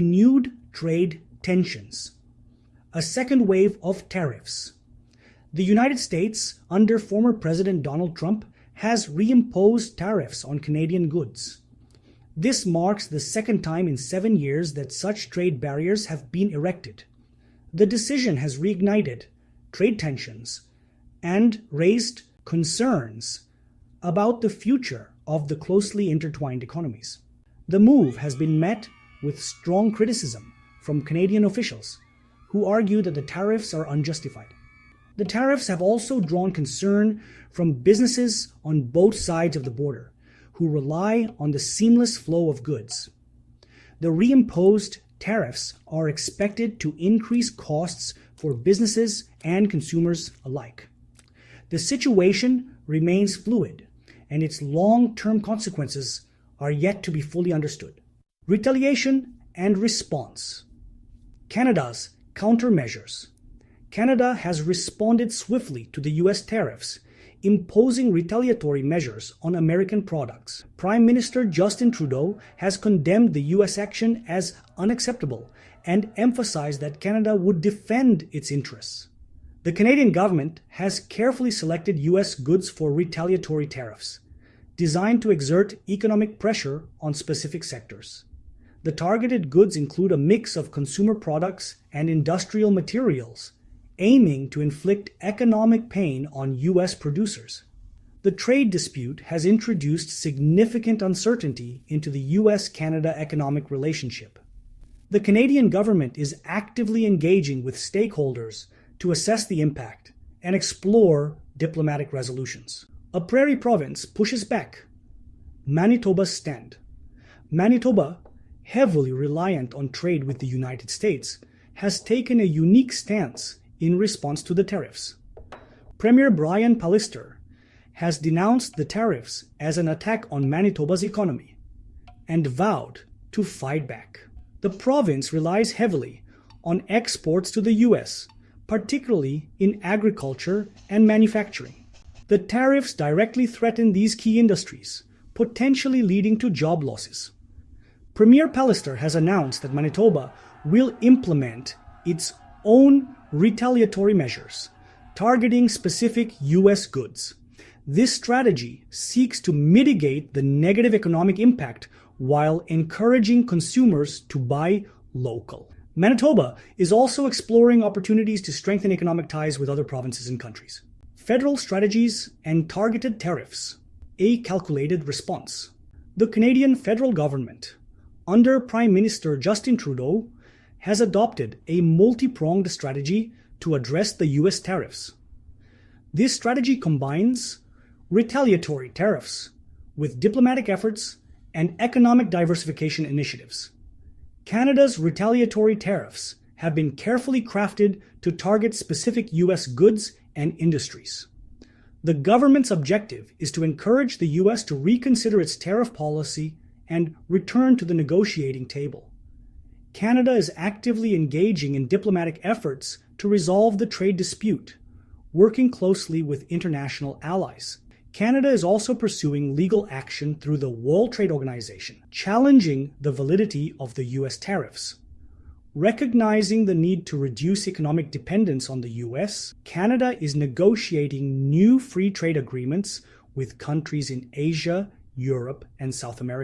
Renewed trade tensions. A second wave of tariffs. The United States, under former President Donald Trump, has reimposed tariffs on Canadian goods. This marks the second time in 7 years that such trade barriers have been erected. The decision has reignited trade tensions and raised concerns about the future of the closely intertwined economies. The move has been met with strong criticism from Canadian officials, who argue that the tariffs are unjustified. The tariffs have also drawn concern from businesses on both sides of the border, who rely on the seamless flow of goods. The reimposed tariffs are expected to increase costs for businesses and consumers alike. The situation remains fluid, and its long-term consequences are yet to be fully understood. Retaliation and response. Canada's countermeasures. Canada has responded swiftly to the U.S. tariffs, imposing retaliatory measures on American products. Prime Minister Justin Trudeau has condemned the U.S. action as unacceptable and emphasized that Canada would defend its interests. The Canadian government has carefully selected U.S. goods for retaliatory tariffs, designed to exert economic pressure on specific sectors. The targeted goods include a mix of consumer products and industrial materials, aiming to inflict economic pain on U.S. producers. The trade dispute has introduced significant uncertainty into the U.S.-Canada economic relationship. The Canadian government is actively engaging with stakeholders to assess the impact and explore diplomatic resolutions. A prairie province pushes back. Manitoba's stand. Manitoba, heavily reliant on trade with the United States, has taken a unique stance in response to the tariffs. Premier Brian Pallister has denounced the tariffs as an attack on Manitoba's economy and vowed to fight back. The province relies heavily on exports to the U.S., particularly in agriculture and manufacturing. The tariffs directly threaten these key industries, potentially leading to job losses. Premier Pallister has announced that Manitoba will implement its own retaliatory measures, targeting specific U.S. goods. This strategy seeks to mitigate the negative economic impact while encouraging consumers to buy local. Manitoba is also exploring opportunities to strengthen economic ties with other provinces and countries. Federal strategies and targeted tariffs. A calculated response. The Canadian federal government, under Prime Minister Justin Trudeau, has adopted a multi-pronged strategy to address the U.S. tariffs. This strategy combines retaliatory tariffs with diplomatic efforts and economic diversification initiatives. Canada's retaliatory tariffs have been carefully crafted to target specific U.S. goods and industries. The government's objective is to encourage the U.S. to reconsider its tariff policy and return to the negotiating table. Canada is actively engaging in diplomatic efforts to resolve the trade dispute, working closely with international allies. Canada is also pursuing legal action through the World Trade Organization, challenging the validity of the U.S. tariffs. Recognizing the need to reduce economic dependence on the U.S., Canada is negotiating new free trade agreements with countries in Asia, Europe, and South America.